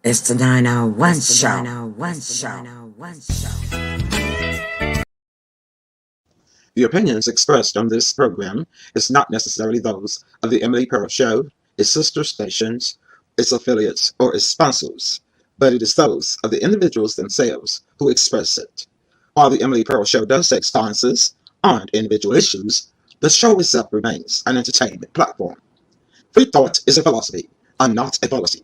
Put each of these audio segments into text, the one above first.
It's the 901 show. 901 show. The opinions expressed on this program is not necessarily those of the Emily Pearl Show, its sister stations, its affiliates, or its sponsors, but it is those of the individuals themselves who express it. While the Emily Pearl Show does take stances on individual issues, the show itself remains an entertainment platform. Free thought is a philosophy and not a policy.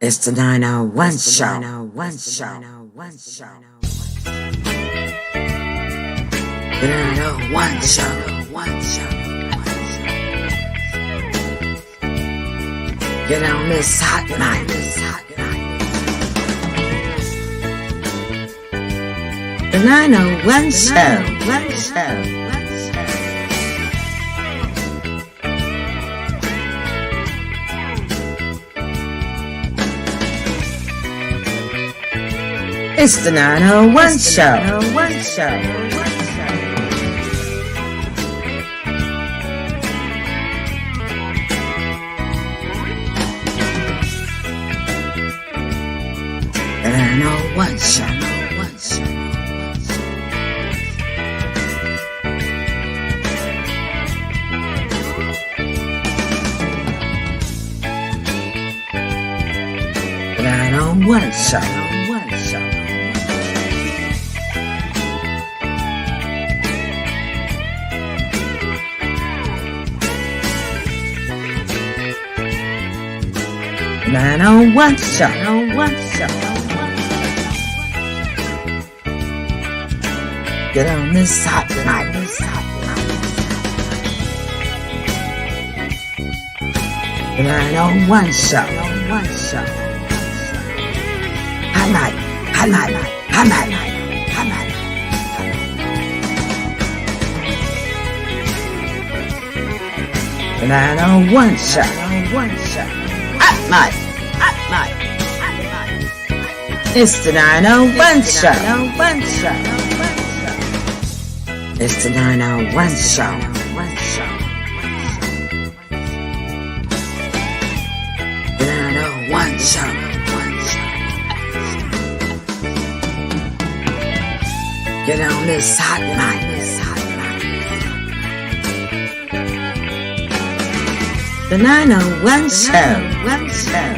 It's the 901 show. 901 show. 901 show. The 901 show. 901 show. Get on this hot night. The 901 show. 901 show. It's the 901 show. 901 show. The 901 show. 901 show. The 901 show. 901 show. The 901 show. 901 show. Get on this hot night. This hot night. The 901 show. 901 show. Hot night. Hot night. Hot night. Hot night. The 901 show. 901 show. Hot night. Hot night. Hot night. It's the 901 show. 901 show. It's the 901 show. 901 show. The 901 show. 901 show. Get on this hot night. This hot night. The 901 show. 901 show.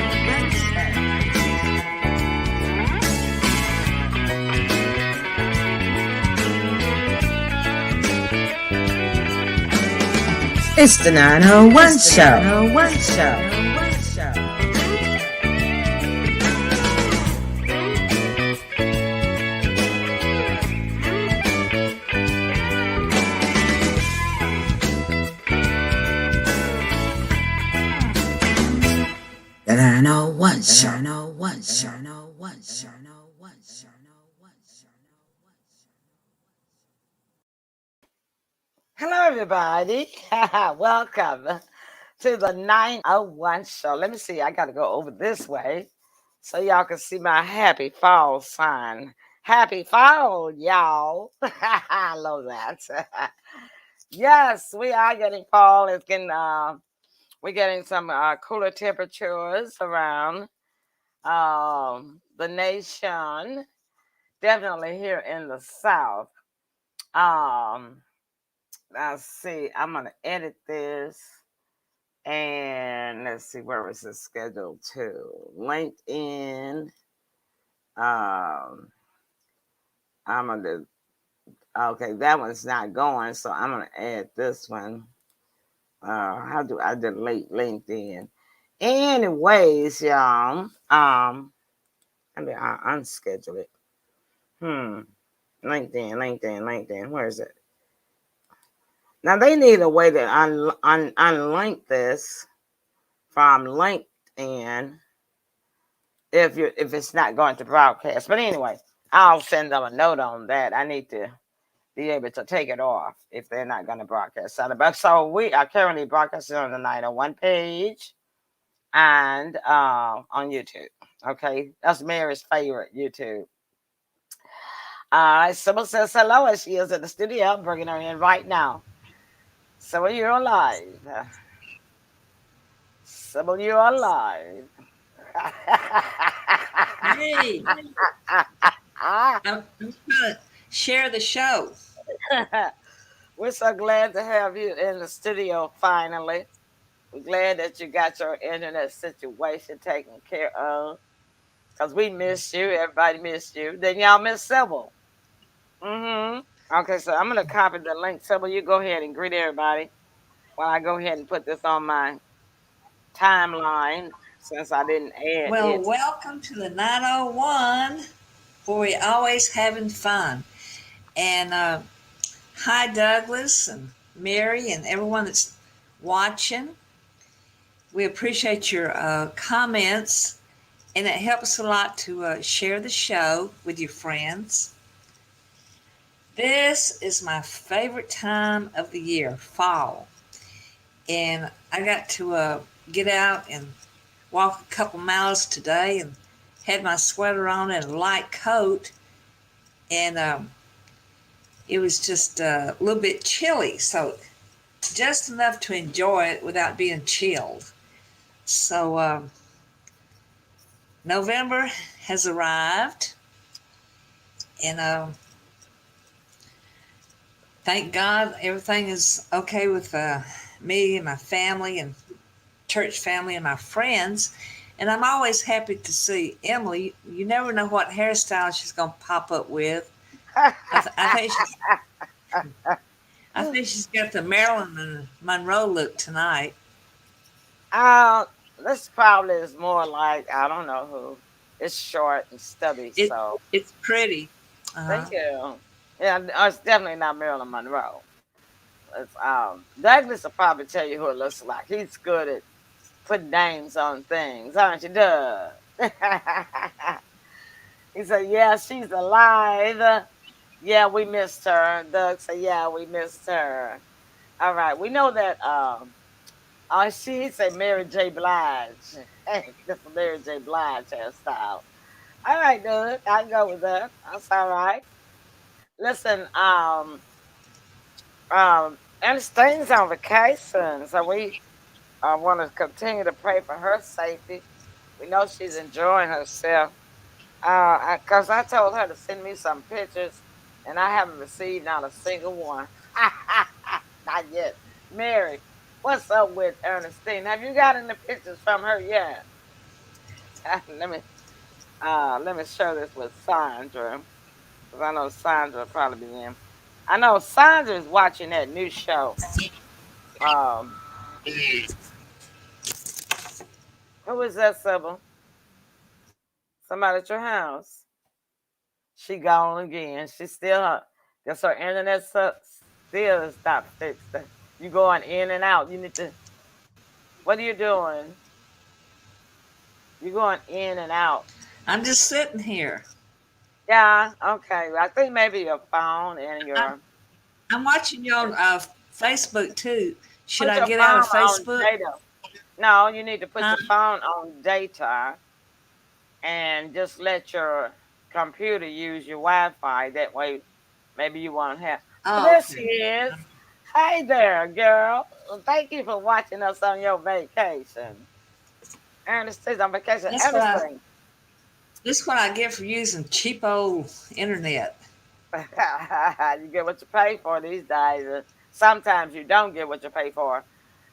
It's the 901 show. 901 show. The 901 show. 901 show. 901 show. 901 show. Hello, everybody. Welcome to the 901 show. Let me see. I got to go over this way so y'all can see my happy fall sign. Happy fall, y'all. I love that. Yes, we are getting fall. It's getting, we're getting some cooler temperatures around the nation. Definitely here in the South. Let's see, I'm going to edit this and let's see, where is this scheduled to? LinkedIn. I'm going to, okay, that one's not going, so I'm going to add this one. How do I delete LinkedIn? Anyways, y'all, I mean, I unschedule it. LinkedIn, where is it? Now, they need a way to unlink this from LinkedIn if it's not going to broadcast. But anyway, I'll send them a note on that. I need to be able to take it off if they're not going to broadcast. So we are currently broadcasting on the 901 page and on YouTube. Okay, that's Mary's favorite YouTube. Someone says hello as she is in the studio. I'm bringing her in right now. Some of you are live. Hey, I'm trying to share the show. We're so glad to have you in the studio finally. We're glad that you got your internet situation taken care of because we missed you. Everybody missed you. Then y'all missed Sybil. Mm-hmm. Okay, so I'm going to copy the link. Sybil, you go ahead and greet everybody while I go ahead and put this on my timeline since I didn't add Well, it. welcome to the 901, where we always having fun. And hi, Douglas and Mary and everyone that's watching. We appreciate your comments, and it helps a lot to share the show with your friends. This is my favorite time of the year, fall. And I got to get out and walk a couple miles today and had my sweater on and a light coat. And it was just a little bit chilly, so just enough to enjoy it without being chilled. So November has arrived, and thank God everything is okay with me and my family and church family and my friends. And I'm always happy to see Emily. You never know what hairstyle she's going to pop up with. I, th- I think she's I think she's got the Marilyn Monroe look tonight. Uh, this probably is more like, I don't know who. It's short and stubby, It so it's pretty. thank Uh-huh. you. Yeah, it's definitely not Marilyn Monroe. It's Douglas will probably tell you who it looks like. He's good at putting names on things, aren't you, Doug? He said, "Yeah, she's alive. Yeah, we missed her." Doug said, "Yeah, we missed her." All right, we know that. She said Mary J. Blige. That's a Mary J. Blige hairstyle. All right, Doug, I go with that. That's all right. Listen, Ernestine's on vacation, so we want to continue to pray for her safety. We know she's enjoying herself. Cause I told her to send me some pictures, and I haven't received not a single one. Not yet. Mary, what's up with Ernestine? Have you gotten the pictures from her yet? Let me share this with Sandra, cause I know Sandra will probably be in. I know Sandra's watching that new show. Um, who is that, Sybil? Somebody at your house? She gone again. She still, guess her internet still is not fixed. You going in and out. You need to. What are you doing? You going in and out. I'm just sitting here. Yeah. Okay. I think maybe your phone and I'm, your I'm watching you on Facebook too. Should put I your get out phone of on Facebook? data. No, you need to put Huh? your phone on data and just let your computer use your Wi-Fi. That way, maybe you won't have. Oh, Oh, there she okay. is. Hey there, girl. Well, thank you for watching us on your vacation. Ernestine's on vacation. That's what I Ernestine. This is what I get for using cheap old internet. You get what you pay for these days. Sometimes you don't get what you pay for.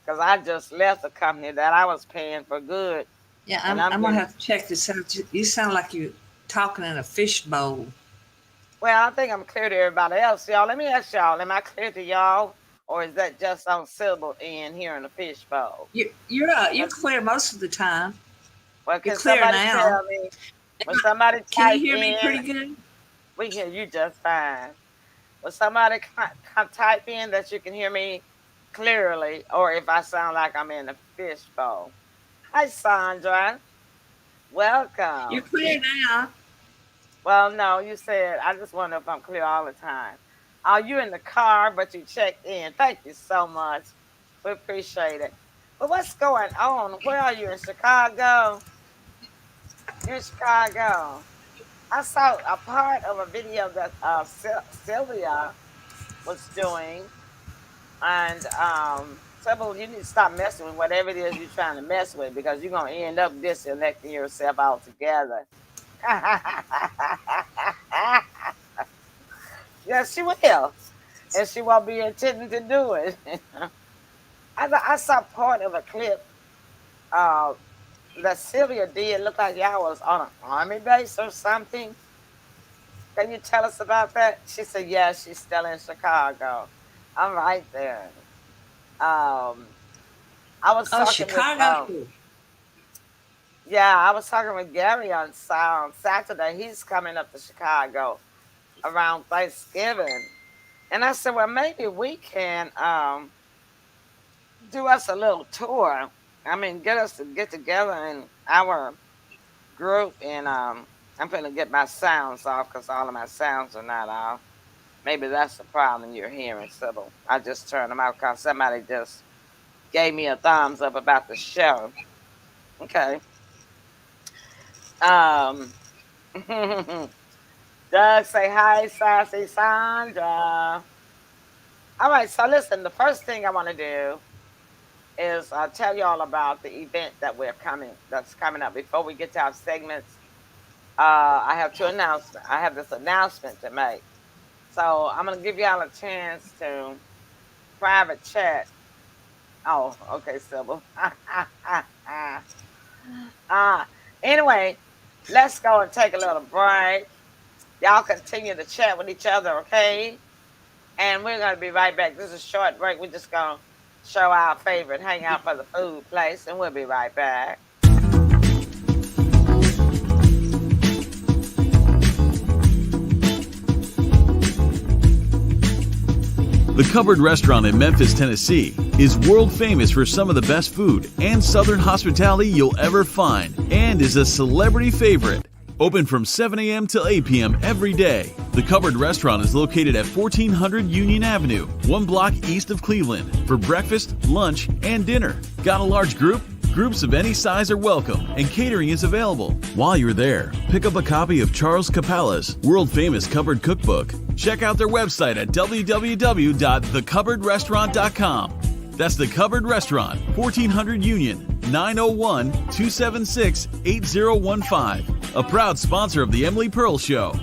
Because I just left a company that I was paying for good. Yeah, And I'm I'm I'm gonna getting, have to check this out. You sound like you're talking in a fishbowl. well, I think I'm clear to everybody else. Y'all, let me ask y'all, am I clear to y'all? Or is that just on syllable end here in the fishbowl? You're clear most of the time. Well, You're can clear somebody now. tell me when somebody Can you type hear me in, pretty good? we hear you just fine. When somebody type in that you can hear me clearly, or if I sound like I'm in a fishbowl. Hi, Sandra. You're Welcome. clear now. Well, no, you said, I just wonder if I'm clear all the time. Are you in the car, but you checked in? Thank you so much. We appreciate it. But what's going on? Where are you in Chicago? You're in Chicago. I saw a part of a video that Sylvia was doing, and Sybil, you need to stop messing with whatever it is you're trying to mess with because you're going to end up disconnecting yourself altogether. Yes, she will. And she won't be intending to do it. I saw part of a clip uh, that Sylvia did. Look like y'all was on an army base or something. Can you tell us about that? She said, yeah, she's still in Chicago. I'm right there. Um, I was Oh, talking with Chicago. yeah, I was talking with Gary on Saturday. He's coming up to Chicago around Thanksgiving. And I said, well, maybe we can do us a little tour. I mean, get us to get together in our group. And I'm going to get my sounds off because all of my sounds are not off. Maybe that's the problem you're hearing, Sybil. I just turned them out because somebody just gave me a thumbs up about the show. Okay. Um, Doug say hi, Sassy Sandra. All right, so listen, the first thing I want to do is tell you all about the event that's coming up. Before we get to our segments, I have two announcements. I have this announcement to make. So I'm gonna give y'all a chance to private chat. Oh, okay, Sybil. uh, anyway, let's go and take a little break. Y'all continue to chat with each other, okay? And we're going to be right back. This is a short break. We're just going to show our favorite hangout for the food place, and we'll be right back. The Cupboard Restaurant in Memphis, Tennessee is world famous for some of the best food and southern hospitality you'll ever find and is a celebrity favorite. Open from 7 a.m. till 8 p.m. every day. The Cupboard Restaurant is located at 1400 Union Avenue, 1 block east of Cleveland, for breakfast, lunch, and dinner. Got a large group? Groups of any size are welcome, and catering is available. While you're there, pick up a copy of Charles Capala's world-famous Cupboard Cookbook. Check out their website at www.thecupboardrestaurant.com. That's The Cupboard Restaurant, 1400 Union, 901-276-8015. A proud sponsor of The Emily Pearl Show.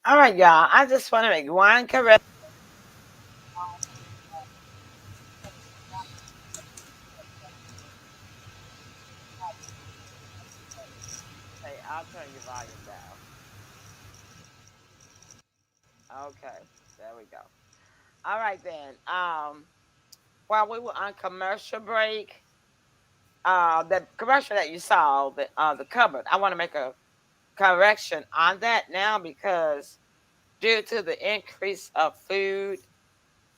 All right, y'all. I just want to make one correct. Hey, I'll turn your volume down. Okay, there we go. All right then. While we were on commercial break, the commercial that you saw, the cupboard, I want to make a correction on that now because due to the increase of food,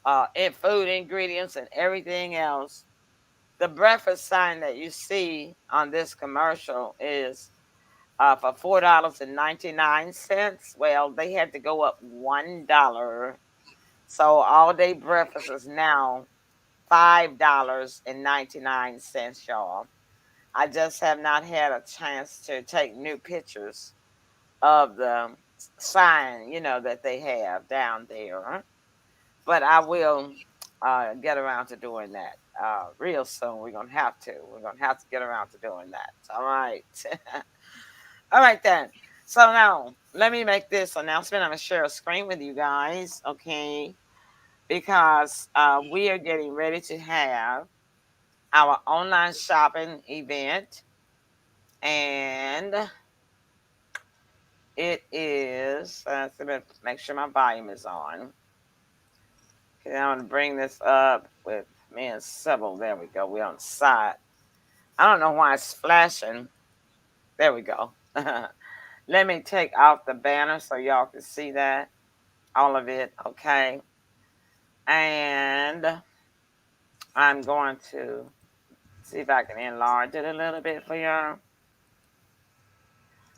and food ingredients and everything else, the breakfast sign that you see on this commercial is for $4.99. Well, they had to go up $1. So all day breakfast is now $5.99, y'all. I just have not had a chance to take new pictures of the sign, that they have down there. But I will get around to doing that real soon. We're going to have to. We're going to have to get around to doing that. All right. All right, then. So now, let me make this announcement. I'm going to share a screen with you guys, okay? Because we are getting ready to have our online shopping event. And it is, let me make sure my volume is on. Okay, I'm going to bring this up with me and Sybil. There we go. We're on the side. I don't know why it's flashing. There we go. Let me take off the banner so y'all can see that. All of it. Okay. And I'm going to see if I can enlarge it a little bit for y'all.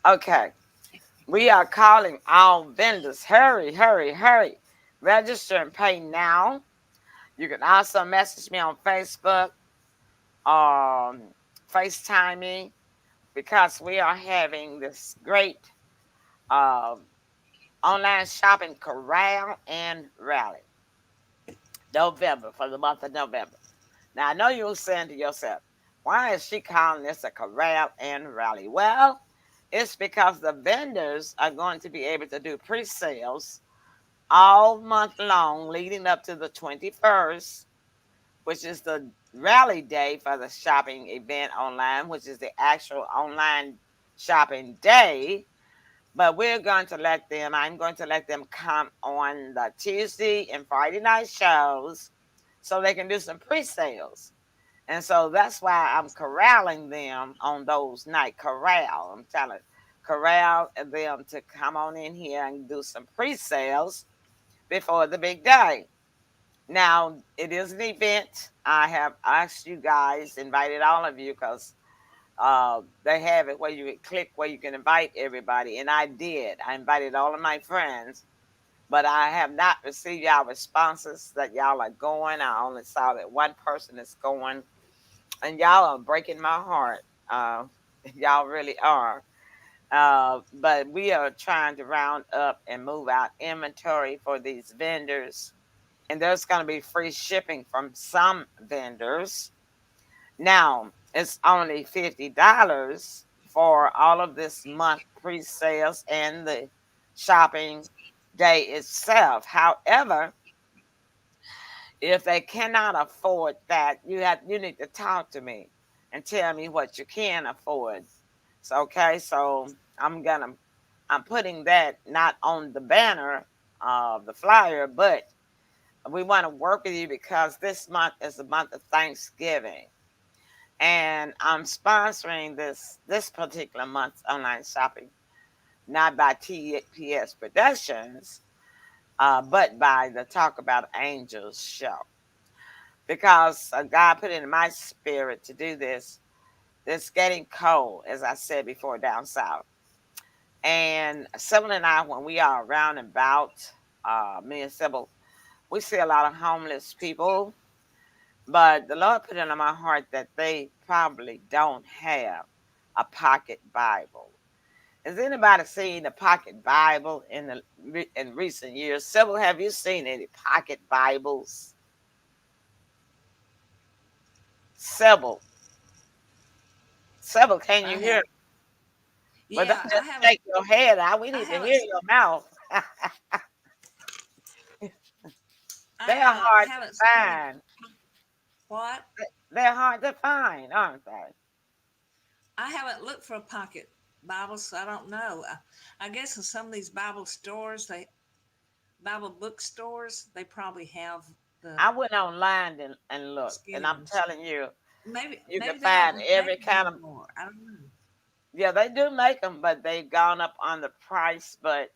Okay. We are calling all vendors. Hurry, hurry, hurry. Register and pay now. You can also message me on Facebook, FaceTime me, because we are having this great um, online shopping corral and rally November, for the month of November. Now I know you're saying to yourself, why is she calling this a corral and rally? Well, it's because the vendors are going to be able to do pre-sales all month long leading up to the 21st, which is the rally day for the shopping event online, which is the actual online shopping day. But I'm going to let them come on the Tuesday and Friday night shows so they can do some pre sales. And so that's why I'm corralling them on those night corral. I'm telling corral them to come on in here and do some pre sales before the big day. Now, it is an event. I have asked you guys, invited all of you, because they have it where you can click where you can invite everybody. And I did. I invited all of my friends, but I have not received y'all responses that y'all are going. I only saw that one person is going, and y'all are breaking my heart. Y'all really are. But we are trying to round up and move out inventory for these vendors, and there's going to be free shipping from some vendors. Now, it's only $50 for all of this month pre-sales and the shopping day itself. However, if they cannot afford that, you need to talk to me and tell me what you can afford. So okay, so I'm putting that not on the banner of the flyer, but we want to work with you because this month is the month of Thanksgiving, and I'm sponsoring this particular month's online shopping, not by TPS Productions, but by the Talk About Angels show, because God put it in my spirit to do this. It's getting cold, as I said before, down south, and Sybil and I, when we are around and about, me and Sybil, we see a lot of homeless people. But the Lord put it on my heart that they probably don't have a pocket Bible. Has anybody seen the pocket Bible in recent years? Sybil, have you seen any pocket Bibles? Sybil, Sybil, can I you have. hear? Well, don't Yeah, I just haven't. shake your head out. We I need to haven't. hear your mouth. I They're hard to haven't seen any. find. What? They're hard to find, aren't they? I haven't looked for a pocket Bible, so I don't know. I guess in some of these Bible bookstores, they probably have the I went online and looked, and skinny I'm ones. telling you, you can Maybe they find don't every make them kind of. anymore. I don't know. Yeah, they do make them, but they've gone up on the price. But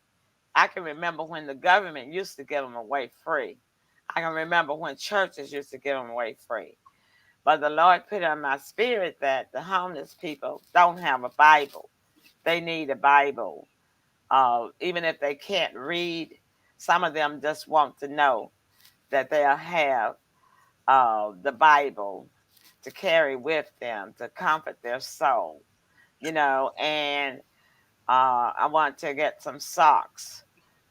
I can remember when the government used to give them away free. I can remember when churches used to give them away free. But the Lord put on my spirit that the homeless people don't have a Bible. They need a Bible. Even if they can't read, some of them just want to know that they'll have the Bible to carry with them to comfort their soul, and I want to get some socks,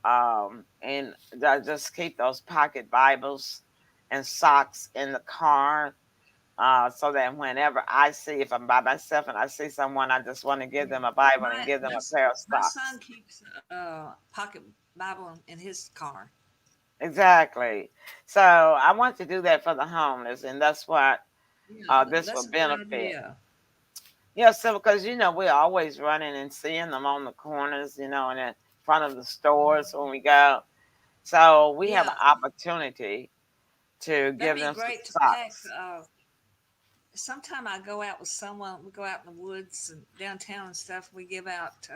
and I just keep those pocket Bibles and socks in the car, so that whenever I see, if I'm by myself and I see someone, I just want to give them a Bible and give them a pair of My son socks. keeps a pocket Bible in his car. Exactly. So I want to do that for the homeless, and that's what Yeah, this will that's a good benefit. idea. Yeah, so because we're always running and seeing them on the corners, and in front of the stores when we go. So we have an Yeah, opportunity to that'd give be them some great to pack. socks. Sometime I go out with someone. We go out in the woods and downtown and stuff. We give out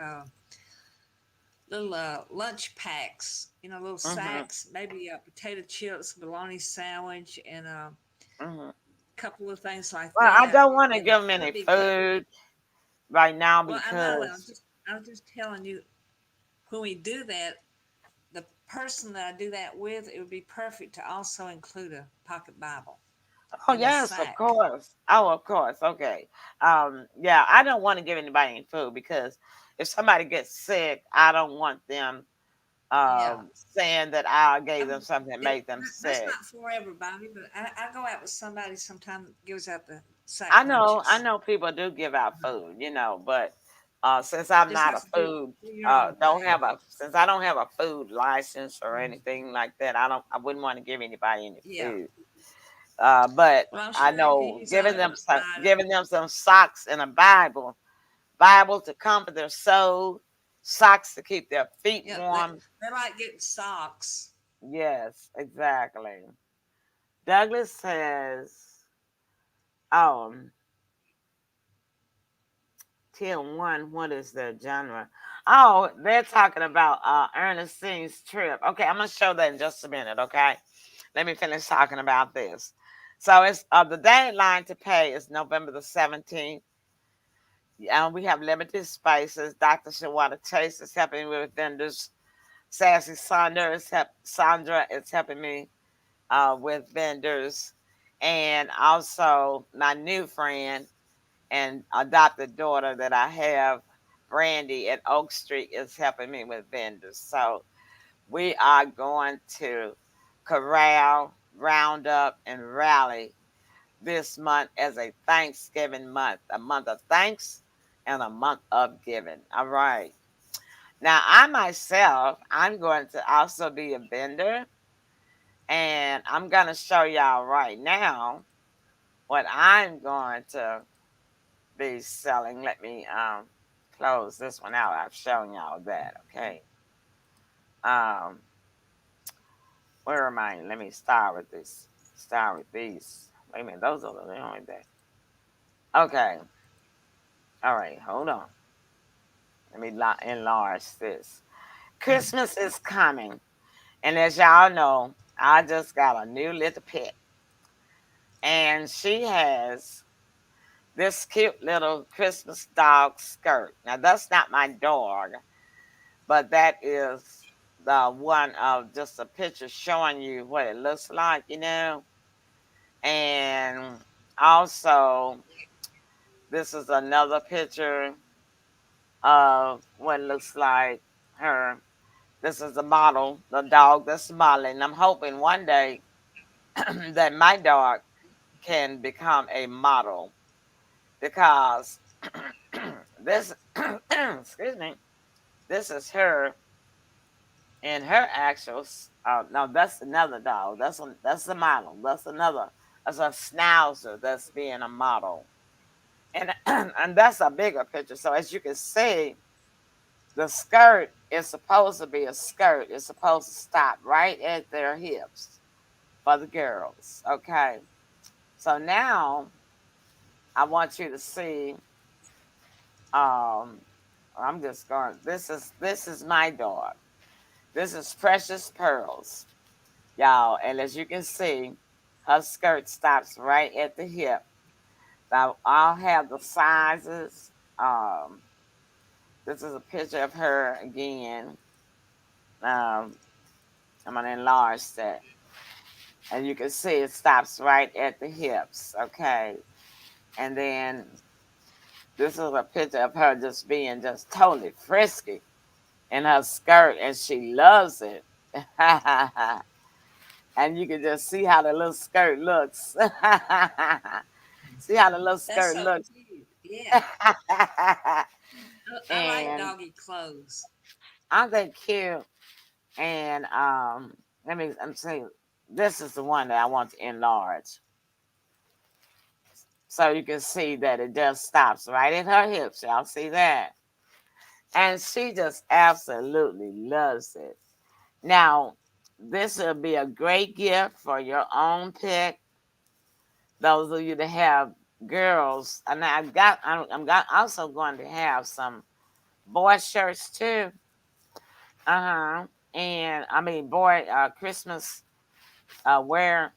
little lunch packs. Little Hmm. sacks. Maybe potato chips, bologna sandwich, and a Hmm. couple of things like Well, I that. don't want to And give them any that'd be good. food right now Well, I know. because I was just telling you, when we do that, the person that I do that with, it would be perfect to also include a pocket Bible Oh in the yes, of sack. course. Oh, of course. Okay. Yeah, I don't want to give anybody any food because if somebody gets sick, I don't want them Yeah. saying that I gave them Um, something that made them that's sick. not for everybody, but I go out with somebody sometimes that gives out the sack I lunches. know people do give out food, but since I'm Just not have a to food, do your own don't thing. have a since I don't have a food license or Mhm. anything like that, I wouldn't want to give anybody any Yeah. food. But Well, I'm I sure if know you decide to provide it, giving them some socks and a Bible to comfort their soul, socks to keep their feet yeah, warm. they like getting socks. Yes, exactly. Douglas says, um, Till one, what is the genre? Oh, they're talking about Ernestine's trip. Okay, I'm gonna show that in just a minute, okay? Let me finish talking about this. So it's the deadline to pay is November the 17th. We have limited spaces. Dr. Shawada Chase is helping me with vendors. Sandra is helping me with vendors. And also my new friend and adopted daughter that I have, Brandy at Oak Street, is helping me with vendors. So we are going to corral, round up, and rally this month as a Thanksgiving month, a month of thanks and a month of giving. All right. Now, I myself, I'm going to also be a vendor, and I'm going to show y'all right now what I'm going to be selling. Let me close this one out. I've shown y'all that. Okay. Um, where am I? Let me start with this. Start with these. Wait a minute. Those are the only thing. Okay. All right. Hold on. Let me enlarge this. Christmas is coming, and as y'all know, I just got a new little pet, and she has this cute little Christmas dog skirt. Now that's not my dog, but that is the one of just a picture showing you what it looks like. And also, this is another picture of what it looks like her. This is the model, the dog that's modeling. I'm hoping one day that my dog can become a model because this, excuse me, this is her in her actuals. No, that's another dog. That's the model. That's a schnauzer that's being a model, and and that's a bigger picture. So as you can see, the skirt is supposed to be a skirt. It's supposed to stop right at their hips for the girls. Okay, so now I want you to see. Um, I'm just going. This is my dog. This is Precious Pearls, y'all. And as you can see, her skirt stops right at the hip. Now I'll have the sizes. This is a picture of her again. Um, I'm gonna enlarge that, and you can see it stops right at the hips. Okay, and then this is a picture of her just being just totally frisky in her skirt, and she loves it. And you can just see how the little skirt looks. See how the little That's skirt so looks. cute. Yeah. I like And doggy clothes. aren't they cute? And I'm saying this is the one that I want to enlarge. So you can see that it just stops right at her hips. Y'all see that? And she just absolutely loves it. Now, this will be a great gift for your own pet. Those of you that have girls, and I'm also going to have some boy shirts too. And I mean boy Christmas wear,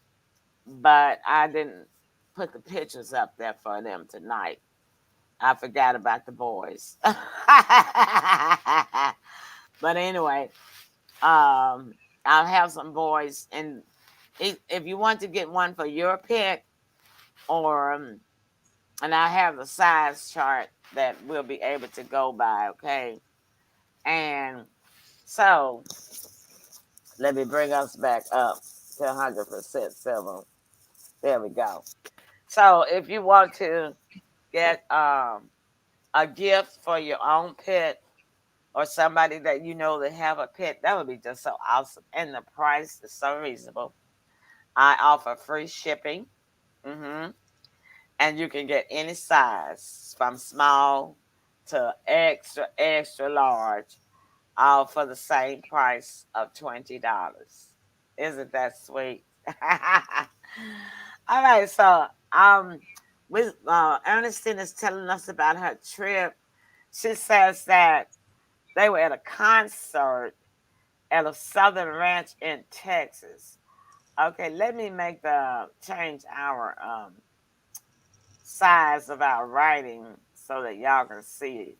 but I didn't put the pictures up there for them tonight. I forgot about the boys. But anyway, I'll have some boys, and if you want to get one for your pet, or and I have the size chart that we'll be able to go by. Okay, and so let me bring us back up to 100% civil. There we go. So if you want to get a gift for your own pet, or somebody that you know that have a pet, that would be just so awesome. And the price is so reasonable. I offer free shipping. hmm And you can get any size from small to extra, extra large, all for the same price of $20. Isn't that sweet? All right, so with Ernestine is telling us about her trip. She says that they were at a concert at a Southern ranch in Texas. Okay, let me make the change our size of our writing so that y'all can see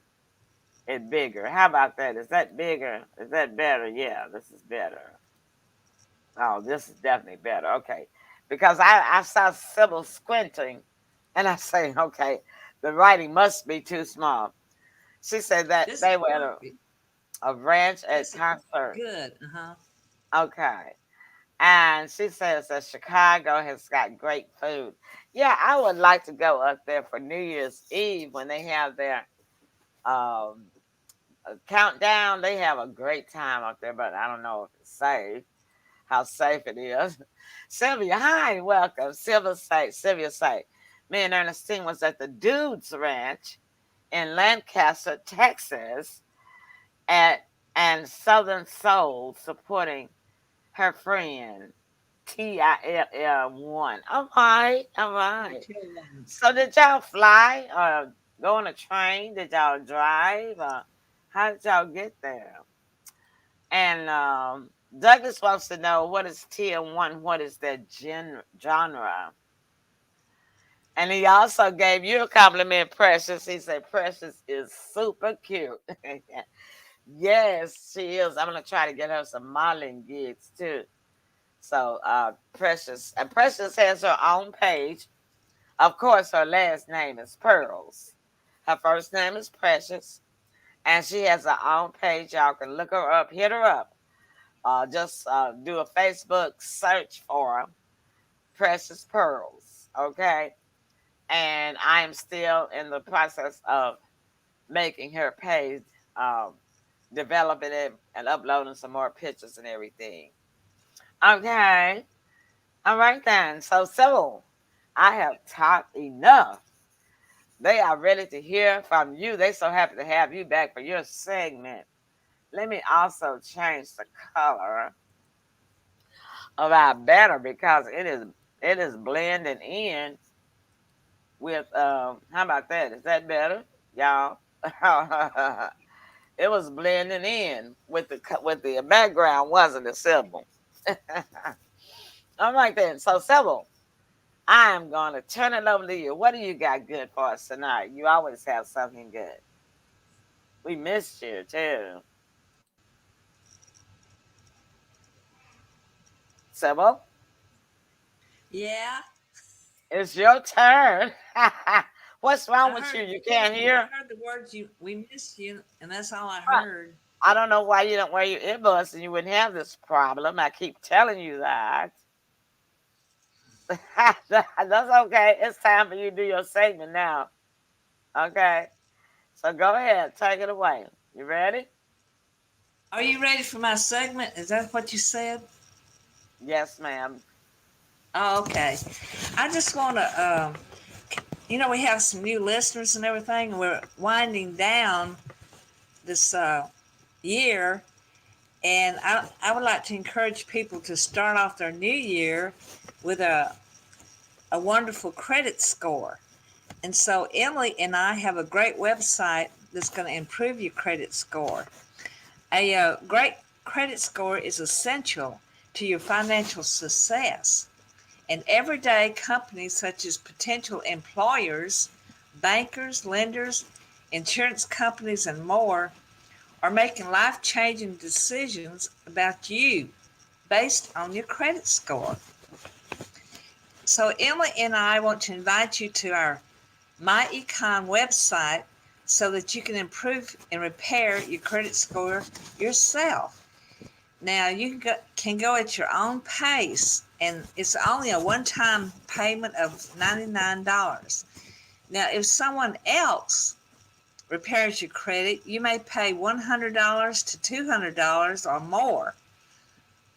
it bigger. How about that? Is that bigger? Is that better? Yeah, this is better. Oh, this is definitely better. Okay. Because I saw Sybil squinting and I say, okay, the writing must be too small. She said that This is they were at perfect. a ranch at This is concert. good. Uh-huh. Okay. And she says that Chicago has got great food. Yeah, I would like to go up there for New Year's Eve when they have their um, countdown. They have a great time up there, but I don't know if it's safe, how safe it is. Sylvia, hi, welcome. Sylvia say, me and Ernestine was at the Dudes Ranch in Lancaster, Texas, at and Southern Soul supporting her friend TILL1. All right, all right. Until one. So did y'all fly or go on a train? Did y'all drive? How did y'all get there? And Douglas wants to know, what is TL1? What is their genre? And he also gave you a compliment, Precious. He said Precious is super cute. Yes, she is. I'm gonna try to get her some modeling gigs too. So Precious, and Precious has her own page. Of course, her last name is Pearls. Her first name is Precious, and she has her own page. Y'all can look her up, hit her up. Just do a Facebook search for Precious Pearls, okay? And I am still in the process of making her page, um, developing it and uploading some more pictures and everything. Okay, all right then. So I have talked enough. They are ready to hear from you. They so happy to have you back for your segment. Let me also change the color of our banner because it is blending in with how about that? Is that better, y'all? It was blending in with the background, wasn't it, Sybil? All right then. So Sybil, I am gonna turn it over to you. What do you got good for us tonight? You always have something good. We missed you too. Sybil, Yeah, it's your turn. What's wrong I with you? heard You can't I hear? heard the words you we missed you, and that's all I heard. I don't know why you don't wear your earbuds and you wouldn't have this problem. I keep telling you that. That's okay. It's time for you to do your segment now. Okay. So go ahead. Take it away. You ready? Are you ready for my segment? Is that what you said? Yes, ma'am. Oh, okay. I just want to, we have some new listeners and everything, and we're winding down this year. And I would like to encourage people to start off their new year with a wonderful credit score. And so Emily and I have a great website that's going to improve your credit score. A great credit score is essential to your financial success. And everyday companies such as potential employers, bankers, lenders, insurance companies, and more are making life-changing decisions about you based on your credit score. So Emily and I want to invite you to our MyEcon website so that you can improve and repair your credit score yourself. Now, you can go at your own pace, and it's only a one-time payment of $99. Now, if someone else repairs your credit, you may pay $100 to $200 or more,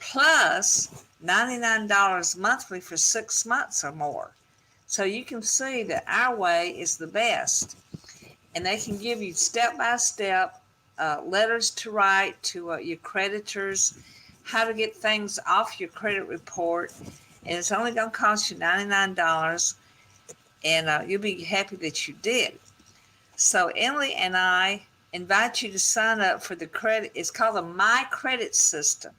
plus $99 monthly for 6 months or more. So you can see that our way is the best. And they can give you step-by-step letters to write to your creditors, how to get things off your credit report. And it's only going to cost you $99, and you'll be happy that you did. So Emily and I invite you to sign up for the credit. It's called the My Credit System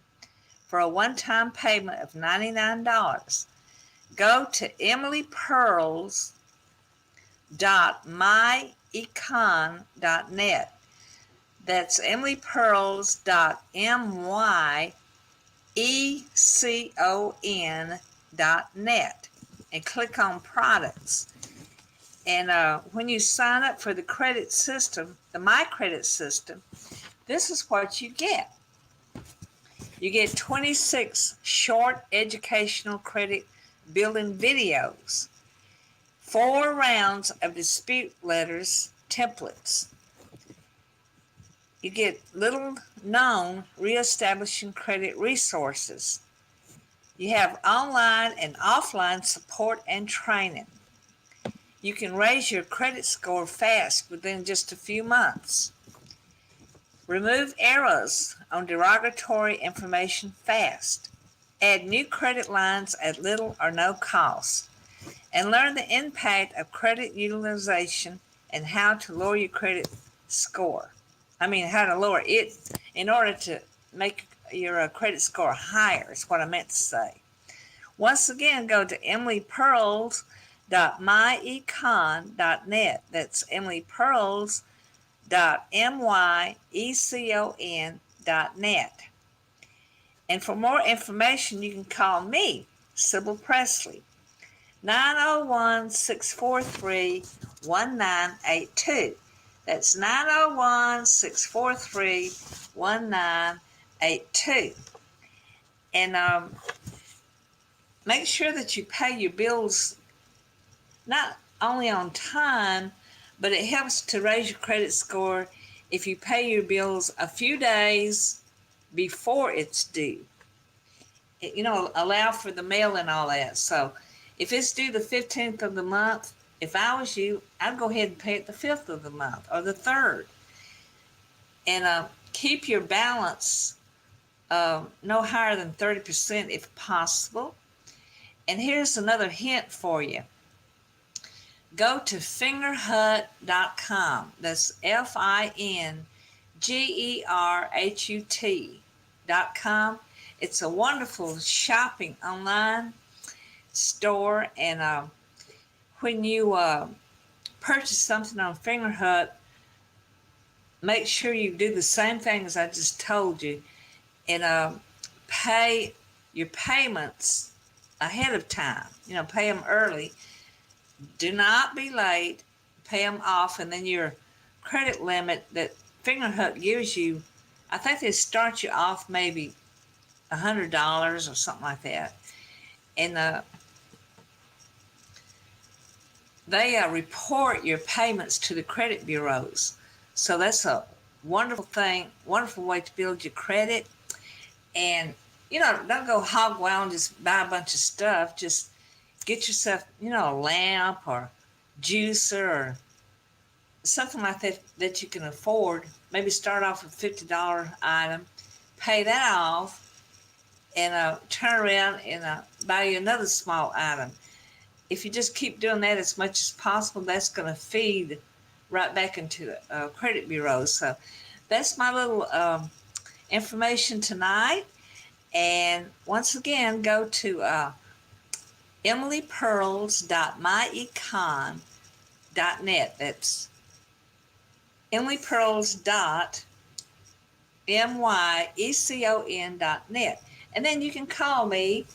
for a one-time payment of $99. Go to emilypearls.myecon.net. That's emilypearls.myecon.net, and click on products. And when you sign up for the credit system, the My Credit System, this is what you get. You get 26 short educational credit building videos, 4 rounds of dispute letters templates. You get little known reestablishing credit resources. You have online and offline support and training. You can raise your credit score fast within just a few months. Remove errors on derogatory information fast. Add new credit lines at little or no cost. And learn the impact of credit utilization and how to lower your credit score. How to lower it in order to make your credit score higher is what I meant to say. Once again, go to emilypearls.myecon.net. That's emilypearls.myecon.net. And for more information, you can call me, Sybil Presley, 901-643-1982. That's 901-643-1982. And make sure that you pay your bills not only on time, but it helps to raise your credit score if you pay your bills a few days before it's due. Allow for the mail and all that. So if it's due the 15th of the month, if I was you, I'd go ahead and pay it the 5th of the month or the 3rd. And keep your balance no higher than 30% if possible. And here's another hint for you. Go to fingerhut.com. That's FINGERHUT.com. It's a wonderful shopping online store, and when you purchase something on Fingerhut, make sure you do the same thing as I just told you, and pay your payments ahead of time. Pay them early. Do not be late. Pay them off, and then your credit limit that Fingerhut gives you, I think they start you off maybe $100 or something like that. And they report your payments to the credit bureaus. So that's a wonderful thing, wonderful way to build your credit. And, don't go hog wild and just buy a bunch of stuff. Just get yourself, a lamp or juicer or something like that you can afford. Maybe start off with a $50 item, pay that off, and turn around and buy you another small item. If you just keep doing that as much as possible, that's going to feed right back into the credit bureaus. So that's my little information tonight. And once again, go to emilypearls.myecon.net. That's emilypearls.myecon.net. And then you can call me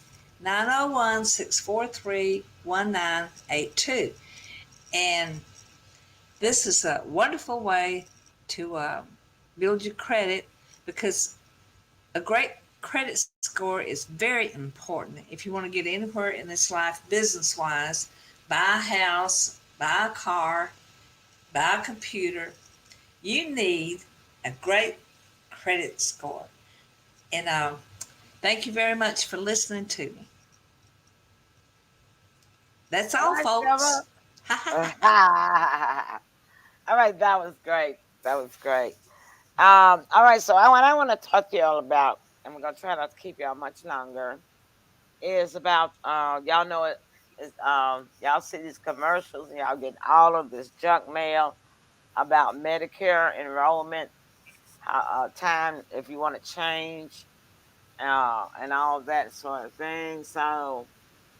901-643-1982. And this is a wonderful way to build your credit, because a great credit score is very important if you want to get anywhere in this life business wise. Buy a house, buy a car, buy a computer. You need a great credit score. And thank you very much for listening to me. That's All all, right, folks. all right, that was great. That was great. All right, so what I want to talk to y'all about, and we're gonna try not to keep y'all much longer, is about y'all know it is y'all see these commercials and y'all get all of this junk mail about Medicare enrollment, time if you want to change, and all that sort of thing. So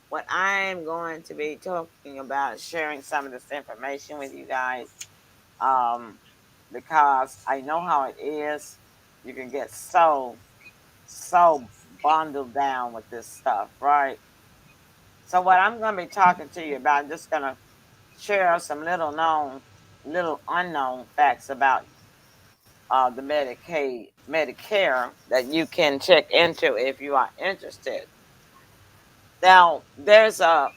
what I'm going to be talking about is sharing some of this information with you guys, um, because I know how it is. You can get so bundled down with this stuff, right? So what I'm going to be talking to you about, I'm just going to share some little unknown facts about the Medicare that you can check into if you are interested. Now, there's a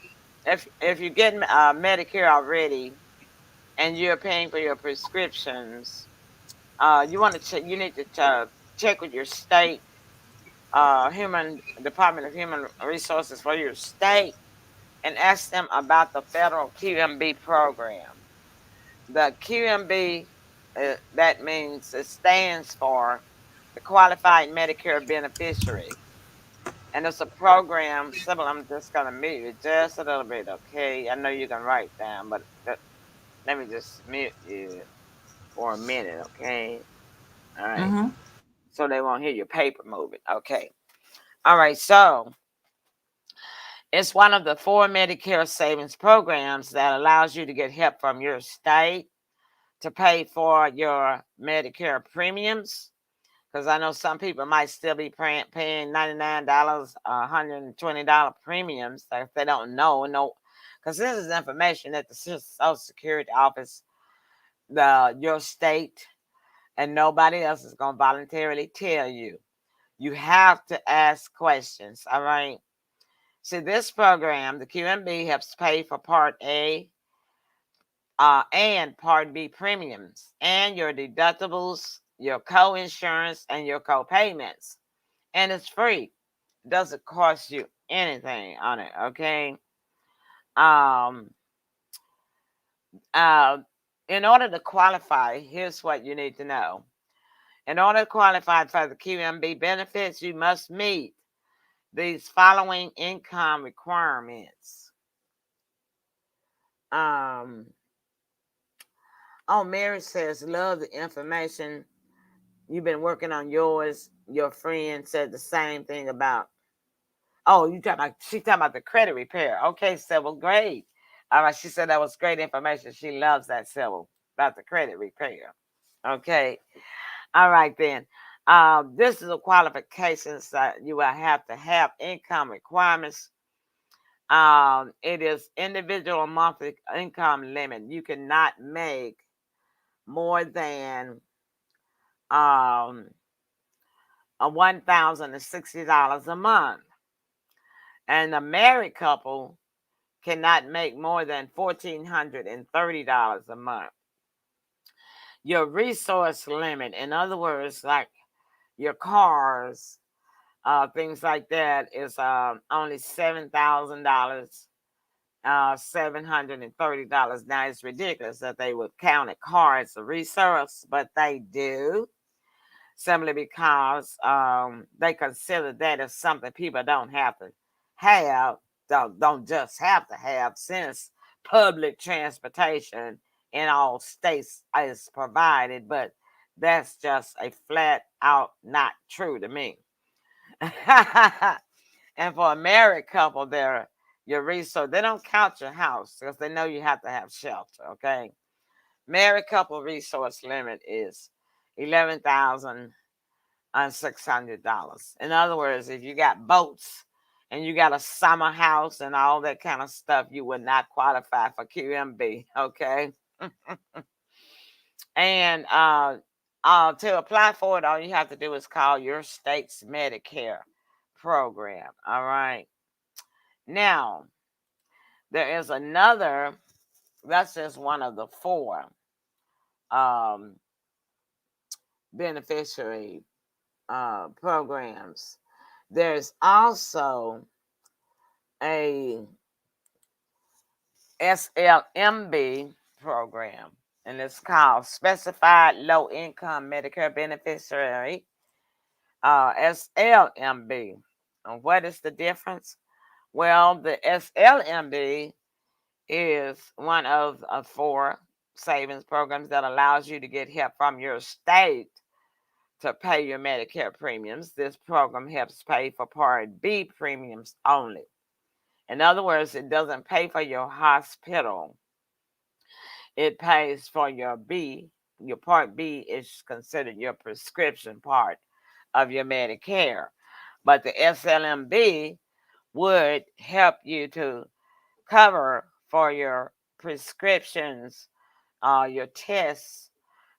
if you get Medicare already and you're paying for your prescriptions, you want to you need to check with your state human Department of Human Resources for your state and ask them about the federal QMB program. The QMB, that means it stands for the Qualified Medicare Beneficiary. And it's a program, Sybil, I'm just going to mute you just a little bit, okay? I know you can write down, but let me just mute you for a minute, okay? All right. Mm-hmm. So they won't hear your paper moving, okay? All right, so it's one of the 4 Medicare savings programs that allows you to get help from your state to pay for your Medicare premiums. Because I know some people might still be paying $99, $120 premiums if they don't know. No, because this is information that the Social Security office, your state, and nobody else is going to voluntarily tell you. You have to ask questions, all right? See, this program, the QMB, helps pay for Part A and Part B premiums and your deductibles, your co-insurance, and your co-payments. And it's free. It doesn't cost you anything on it, okay? Um, uh, in order to qualify, here's what you need to know. In order to qualify for the QMB benefits, you must meet these following income requirements. Oh, Mary says, love the information. You've been working on yours. Your friend said the same thing about, oh, she's talking about the credit repair. Okay, Sybil, great. All right, she said that was great information. She loves that, Sybil, about the credit repair. Okay. All right, then. This is a qualifications that you will have to have income requirements. It is individual monthly income limit. You cannot make more than $1,060 a month. And a married couple cannot make more than $1,430 a month. Your resource limit, in other words, like your cars, things like that, is only $7,000, $730. Now, it's ridiculous that they would count a car as a resource, but they do, simply because they consider that as something people don't have to have, don't just have to have, since public transportation in all states is provided. But that's just a flat out not true to me. And for a married couple, your resource, they don't count your house because they know you have to have shelter, okay? Married couple resource limit is $11,600. In other words, if you got boats and you got a summer house and all that kind of stuff, you would not qualify for QMB. Okay. And to apply for it, all you have to do is call your state's Medicare program. All right. Now, there is another, that's just one of the four um, beneficiary programs. There's also a SLMB program, and it's called Specified Low Income Medicare Beneficiary, SLMB. And what is the difference? Well, the SLMB is one of four savings programs that allows you to get help from your state to pay your Medicare premiums. This program helps pay for Part B premiums only. In other words, it doesn't pay for your hospital. It pays for your B. Your Part B is considered your prescription part of your Medicare. But the SLMB would help you to cover for your prescriptions, your tests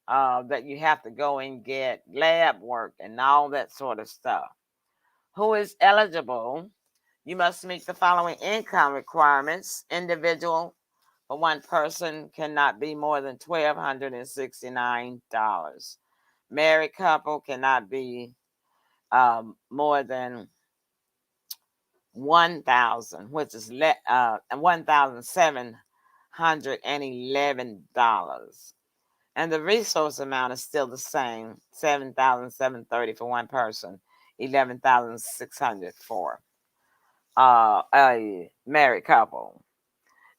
that you have to go and get, lab work, and all that sort of stuff. Who is eligible? You must meet the following income requirements. Individual for one person cannot be more than $1,269. Married couple cannot be more than 1,000, which is $1,711. And the resource amount is still the same, $7,730 for one person, $11,600 for a married couple.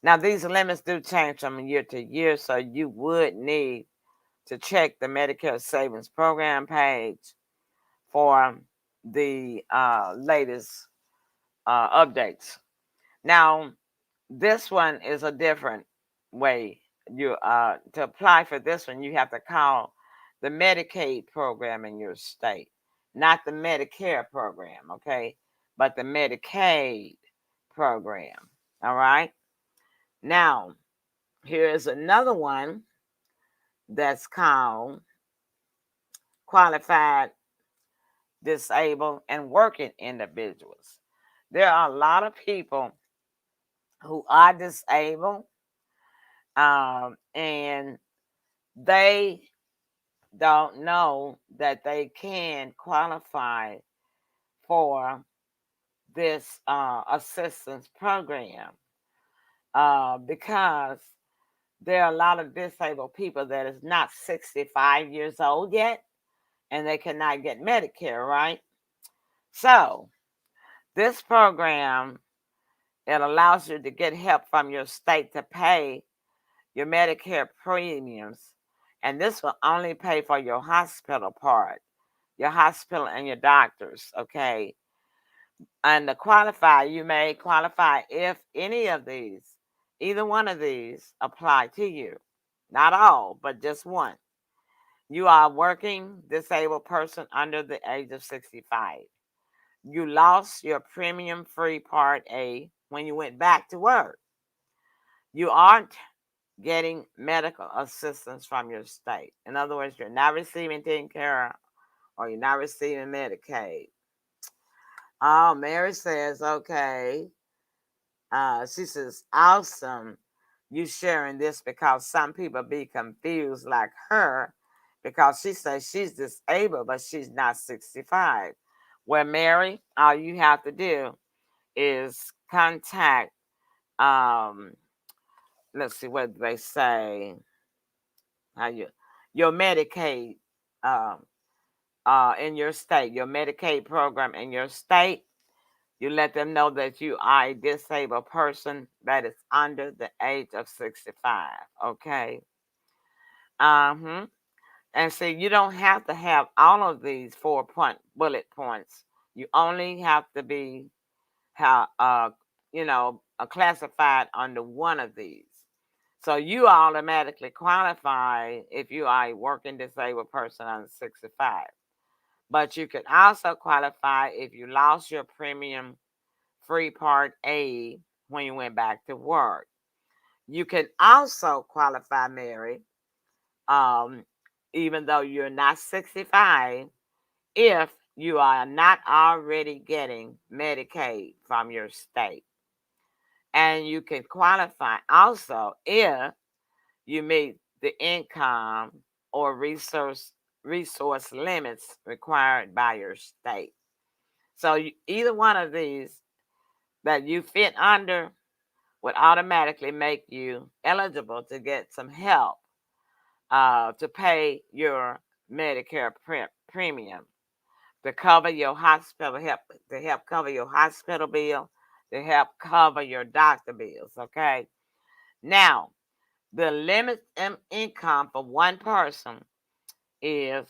Now, these limits do change from year to year, so you would need to check the Medicare Savings Program page for the latest updates. Now, this one is a different way. You to apply for this one, you have to call the Medicaid program in your state, not the Medicare program, okay, but the Medicaid program. All right. Now, here is another one that's called Qualified Disabled and Working Individuals. There are a lot of people who are disabled, and they don't know that they can qualify for this assistance program because there are a lot of disabled people that is not 65 years old yet, and they cannot get Medicare, right? So this program, it allows you to get help from your state to pay your Medicare premiums, and this will only pay for your hospital part, your hospital and your doctors, okay? And to qualify, you may qualify if any of these, either one of these apply to you. Not all, but just one. You are a working disabled person under the age of 65. You lost your premium-free Part A when you went back to work. You aren't getting medical assistance from your state. In other words, you're not receiving taken care of, or you're not receiving Medicaid. Oh, Mary says, okay. She says, awesome, you sharing this because some people be confused like her because she says she's disabled, but she's not 65. Well, Mary, all you have to do is contact, let's see what they say, how your Medicaid in your state, your Medicaid program in your state. You let them know that you are a disabled person that is under the age of 65. Okay. And see, you don't have to have all of these 4-point bullet points. You only have to be classified under one of these. So you automatically qualify if you are a working disabled person under 65. But you can also qualify if you lost your premium free Part A when you went back to work. You can also qualify, Mary, um, even though you're not 65, if you are not already getting Medicaid from your state. And you can qualify also if you meet the income or resource limits required by your state. So either one of these that you fit under would automatically make you eligible to get some help to pay your Medicare premium, to cover your hospital to help cover your hospital bill, to help cover your doctor bills. Okay. Now, the limit income for one person is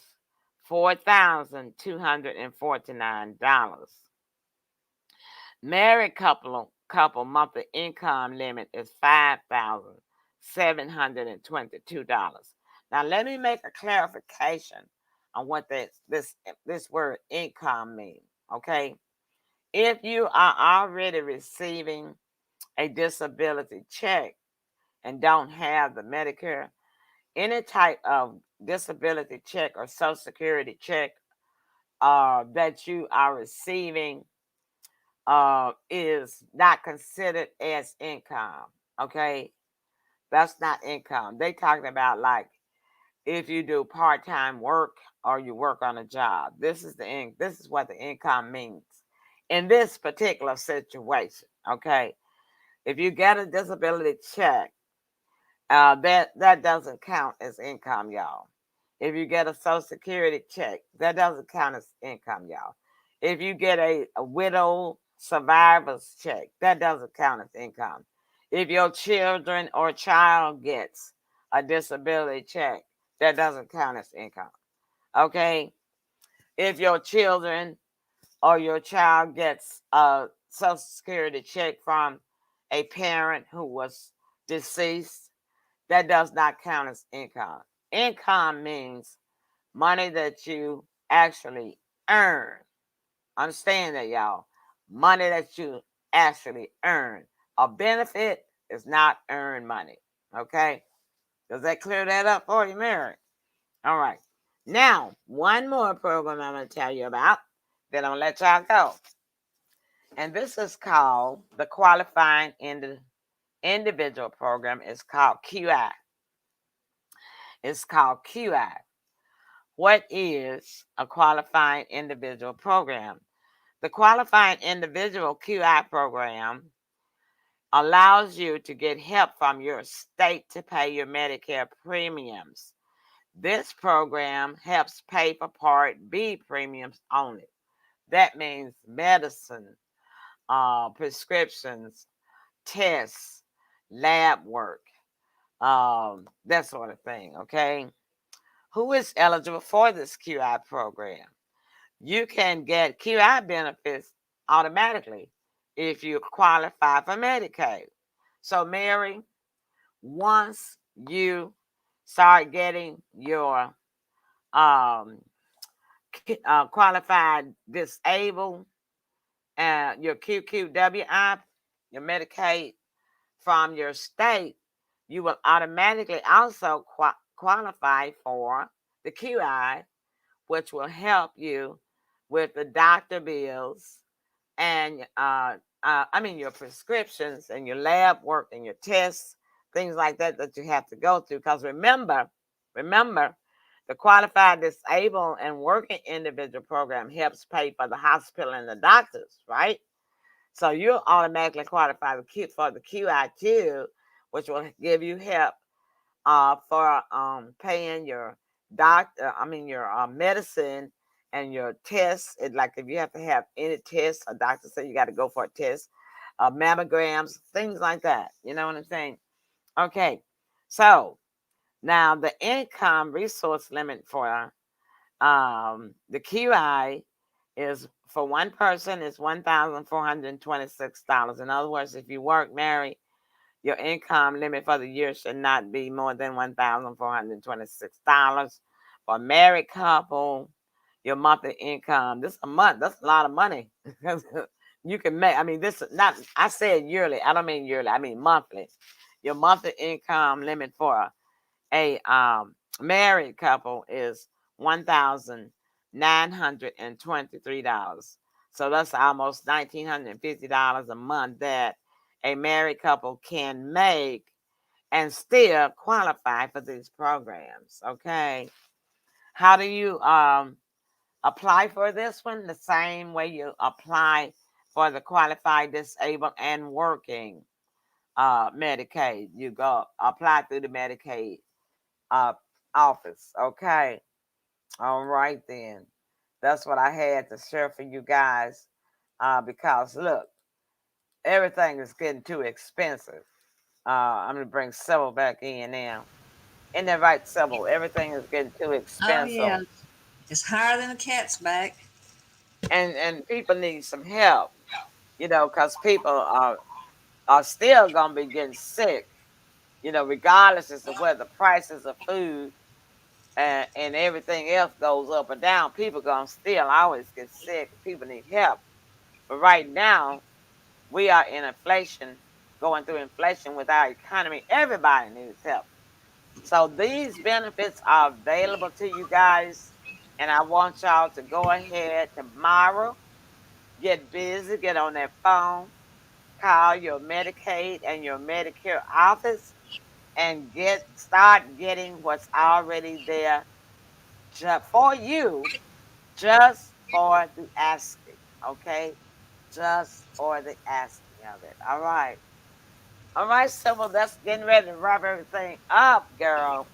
$4,249. Married couple monthly income limit is $5,722. Now let me make a clarification on what this word income means. Okay, if you are already receiving a disability check and don't have the Medicare, any type of disability check or Social Security check that you are receiving is not considered as income. Okay, that's not income. They talking about like if you do part-time work or you work on a job. This is what the income means in this particular situation. Okay, if you get a disability check, that doesn't count as income, y'all. If you get a Social Security check, that doesn't count as income, y'all. If you get a widow survivor's check, that doesn't count as income. If your children or child gets a disability check, that doesn't count as income. Okay? If your children or your child gets a Social Security check from a parent who was deceased, that does not count as income. Income means money that you actually earn. Understand that, y'all. Money that you actually earn. A benefit is not earned money. Okay? Does that clear that up for you, Mary? All right. Now, one more program I'm going to tell you about. Then I'm going to let y'all go. And this is called the Qualifying Individual Program. It's called QI. It's called QI. What is a qualifying individual program? The qualifying individual QI program allows you to get help from your state to pay your Medicare premiums. This program helps pay for Part B premiums only. That means medicine, prescriptions, tests, lab work, that sort of thing, okay? Who is eligible for this QI program? You can get QI benefits automatically if you qualify for Medicaid. So, Mary, once you start getting your qualified disabled, your QQWI, your Medicaid from your state, you will automatically also qualify for the QI, which will help you with the doctor bills and your prescriptions and your lab work and your tests, things like that that you have to go through. Because remember, the Qualified Disabled and Working Individual Program helps pay for the hospital and the doctors, right? So you'll automatically qualify for the QI too, which will give you help for paying your your medicine and your tests. Like if you have to have any tests, a doctor said you got to go for a test, mammograms, things like that. You know what I'm saying? Okay, so now the income resource limit for the QI is for one person is $1,426. In other words, if you work, Mary, Your income limit for the year should not be more than $1,426. For a married couple, your monthly income, this a month, that's a lot of money. You can make, I mean, this is not, I said yearly, I don't mean yearly, I mean monthly. Your monthly income limit for a married couple is $1,923. So that's almost $1,950 a month that a married couple can make and still qualify for these programs. Okay. How do you apply for this one? The same way you apply for the qualified disabled and working Medicaid. You go apply through the Medicaid uh, office. Okay. All right then. That's what I had to share for you guys. Because look, everything is getting too expensive. I'm gonna bring Sybil back in now. Isn't that right, Sybil? Everything is getting too Oh expensive, yeah, it's higher than a cat's back. and people need some help. Because people are still gonna be getting sick. Regardless as to whether the prices of food and everything else goes up or down, people gonna still always get sick. People need help. But right now, we are in inflation, going through inflation with our economy. Everybody needs help. So these benefits are available to you guys. And I want y'all to go ahead tomorrow, get busy, get on that phone, call your Medicaid and your Medicare office and start getting what's already there for you, just for the asking. Okay? Just for the asking of it. All right. All right, Sybil, that's getting ready to wrap everything up, girl.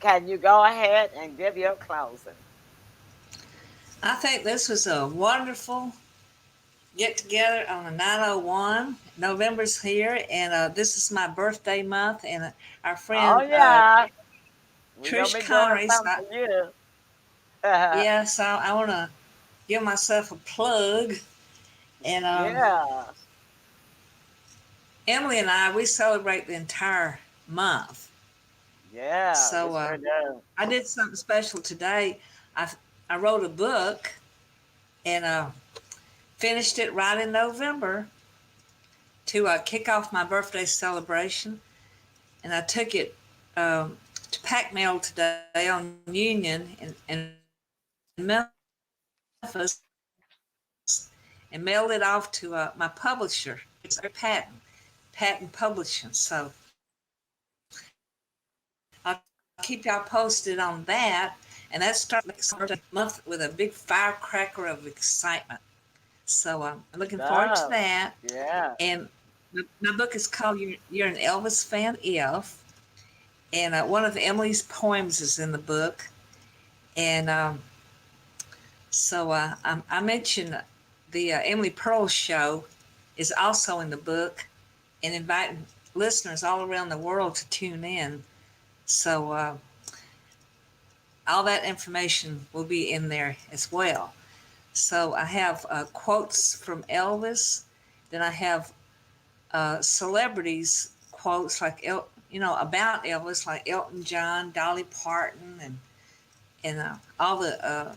Can you go ahead and give your closing? I think this was a wonderful get together on the 901. November's here, and this is my birthday month, and our Oh, friend yeah. We're going to Trish be doing Connery. something for you. Yeah, so I want to give myself a plug. And Yeah. Emily and I, we celebrate the entire month. Yeah, we So sure do. I did something special today. I wrote a book and finished it right in November to kick off my birthday celebration. And I took it to Pack Mail today on Union in Memphis and mailed it off to my publisher. It's patent publishing. So I'll keep y'all posted on that. And that starts next month with a big firecracker of excitement. So I'm looking forward to Oh, that. yeah. And my book is called You're an Elvis Fan If. And one of Emily's poems is in the book. And so I mentioned the Emily Pearl show is also in the book and inviting listeners all around the world to tune in. So all that information will be in there as well. So I have quotes from Elvis. Then I have celebrities quotes like about Elvis, like Elton John, Dolly Parton, and all the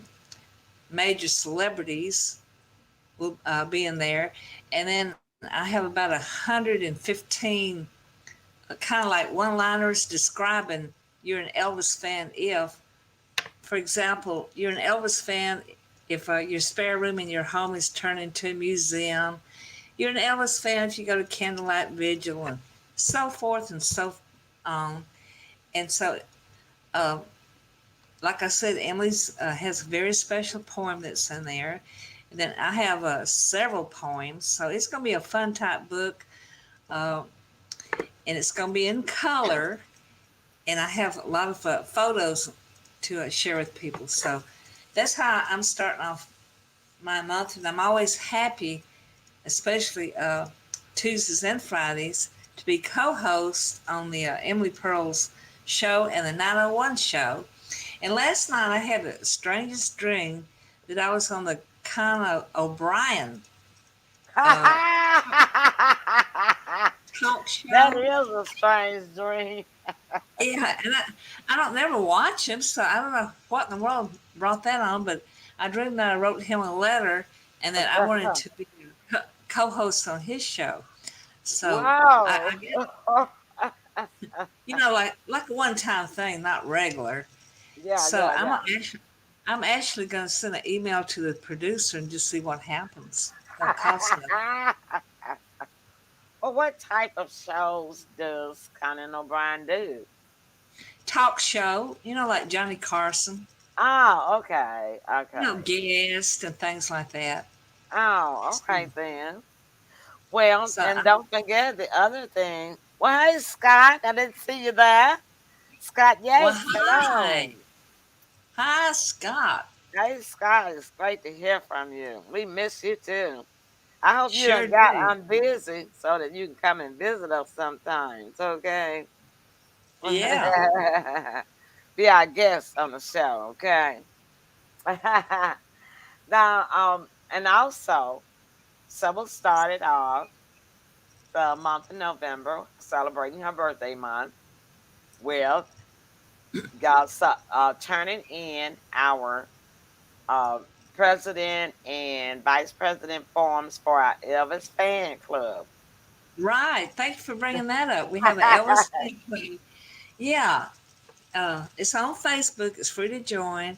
major celebrities will be in there. And then I have about 115 kind of like one-liners describing you're an Elvis fan if, for example, you're an Elvis fan if your spare room in your home is turned into a museum. You're an Elvis fan if you go to candlelight vigil and so forth and so on. And so, uh, like I said, Emily's has a very special poem that's in there. And then I have several poems. So it's going to be a fun type book. Uh, and it's going to be in color. And I have a lot of photos to share with people. So that's how I'm starting off my month. And I'm always happy, especially Tuesdays and Fridays, to be co-host on the Emily Pearl's show and the 901 show. And last night I had the strangest dream that I was on the Conan O'Brien talk That show. is a strange dream. Yeah, and I don't never watch him, so I don't know what in the world brought that on. But I dreamed that I wrote him a letter, and that I wanted to be a co-host on his show. So I Wow. guess like a one-time thing, not regular. Yeah, So yeah, yeah. I'm actually going to send an email to the producer and just see what happens. Don't cost nothing. Well, what type of shows does Conan O'Brien do? Talk show, like Johnny Carson, Oh, okay, okay. guests and things like that. Oh, So, okay then. Well, so and don't forget the other thing. Well, hey, Scott, I didn't see you there. Scott well, Yates, hello. hi. Hi, Scott. Hey, Scott, it's great to hear from you. We miss you too. I hope you Sure done got do. unbusy so that you can come and visit us sometimes, okay? Yeah. Be our guest on the show, okay? Now, and also, Sybil started off the month of November celebrating her birthday month with turning in our uh, president and vice president forms for our Elvis Fan Club. Right. Thank you for bringing that up. We have an Elvis fan club. Yeah. It's on Facebook. It's free to join.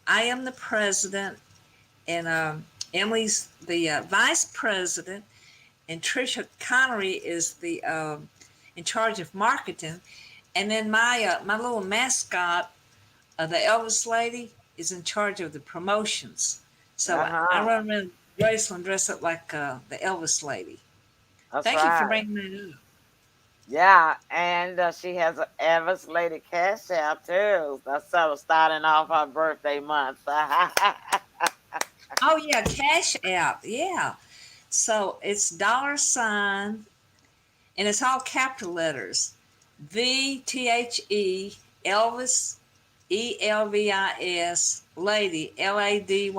I am the president, and Emily's the vice president, and Trisha Connery is the in charge of marketing. And then my little mascot, the Elvis lady, is in charge of the promotions. So I Uh-huh. run around Graceland dress up like the Elvis lady. That's Thank you for right. bringing that up. Yeah, and she has an Elvis Lady Cash App too. That's so starting off her birthday month. Oh yeah, Cash App. Yeah. So it's dollar sign, and it's all capital letters. VTHE Elvis ELVIS Lady LADY,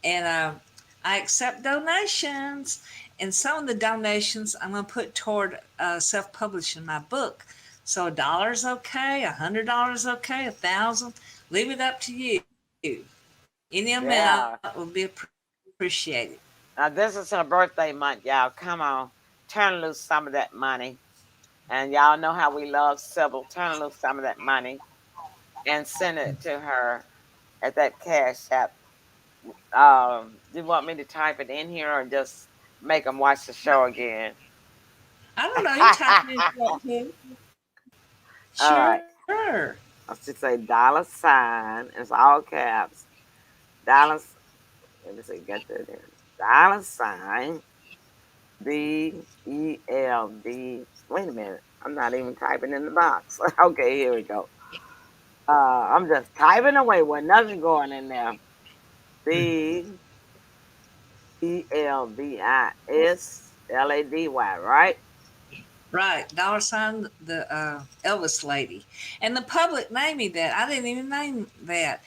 and I accept donations. And some of the donations I'm going to put toward self-publishing my book. So $1 okay, $100 okay, 1,000. Leave it up to you. Any amount Yeah. will be appreciated. Now this is her birthday month, y'all. Come on. Turn loose some of that money. And y'all know how we love Sybil. Turn loose some of that money and send it to her at that Cash App. Do you want me to type it in here or just make them watch the show again? I don't know. You type it in if you want to. All right. Sure. I should say dollar sign. It's all caps. Dollar. Let me see. Get that in. Dollar sign. BELD. Wait a minute. I'm not even typing in the box. Okay, here we go. I'm just typing away with nothing going in there. BELVISLADY, right? Right. Dollar sign the Elvis lady. And the public named me that. I didn't even name that.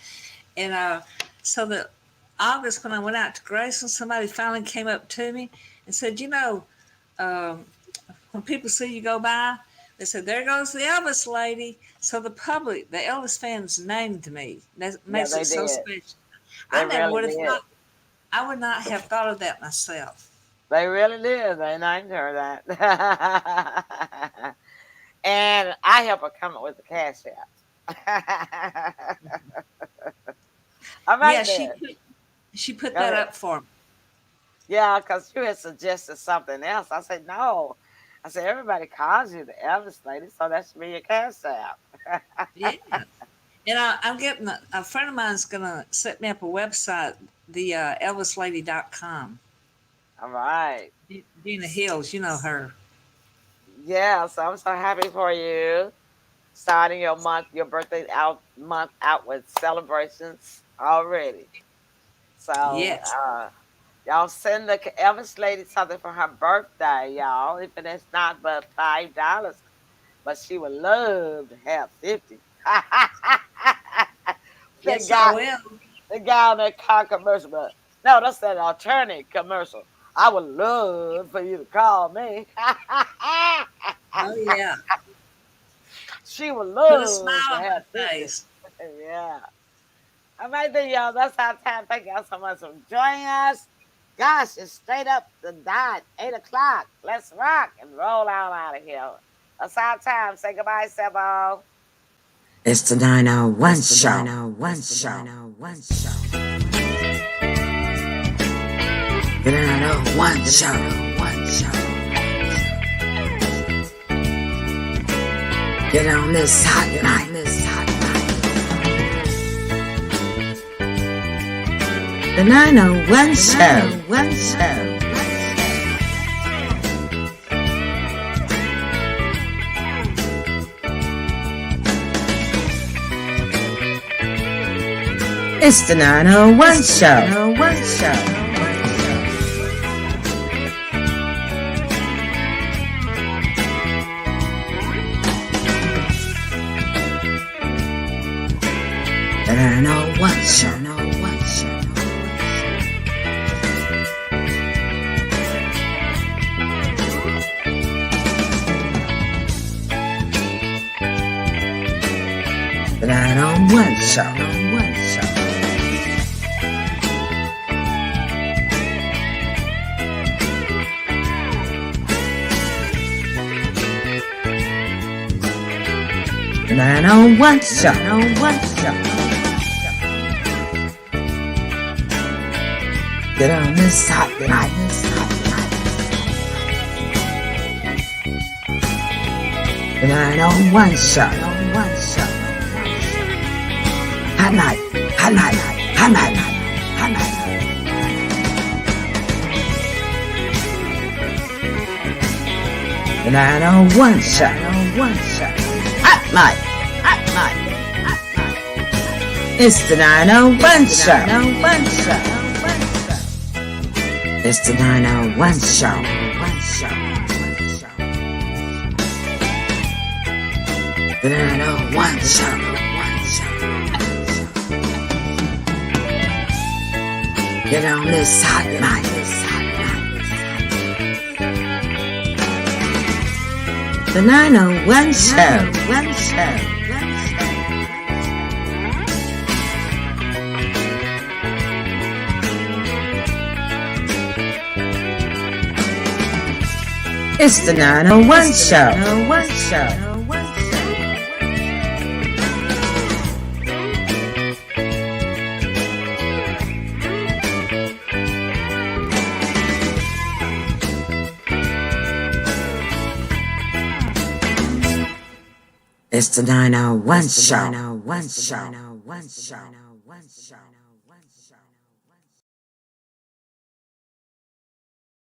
And so the August when I went out to Graceland, somebody finally came up to me and said, um, when people see you go by, they said, there goes the Elvis lady. So the public, the Elvis fans named me. That Yeah, makes they it so did. special. They I never really would have did. thought, I would not have thought of that myself. They really did. They named her that. And I help her come up with the cash app. All right Yeah, then. she put Go that ahead. up for me. Yeah, because you had suggested something else. I said, no. I said, everybody calls you the Elvis lady, so that should be your cash app. Yeah. And I'm getting a friend of mine's going to set me up a website, the elvislady.com. All right. Gina Hills, you know her. Yeah, so I'm so happy for you. Starting your month, your birthday month out with celebrations already. So Yes. y'all send the Elvis lady something for her birthday, y'all. If it is not but $5, but she would love to have 50. the Yes, I guy, will. the guy on that car commercial, but no, that's that alternative commercial. I would love for you to call me. Oh, yeah. She will Put a lose smile to on have my tickets. face. Yeah. All right then, y'all. That's our time. Thank y'all so much for joining us. Gosh, it's straight up the dot, 8 o'clock. Let's rock and roll out of here. That's our time. Say goodbye, Sebo. It's the 901 show. 901 show. The 901 show. Get on this hot night. The 901 show. It's the 901 show. The 901 show. The 901 show. The 901 show. Get on this hot night. The 901 show. Hot night. The 901 show. Hot night. It's the 901 show. It's the 901 show. The 901 show. Get on this hot night. The 901 show. It's the 901 show. It's the 901 show.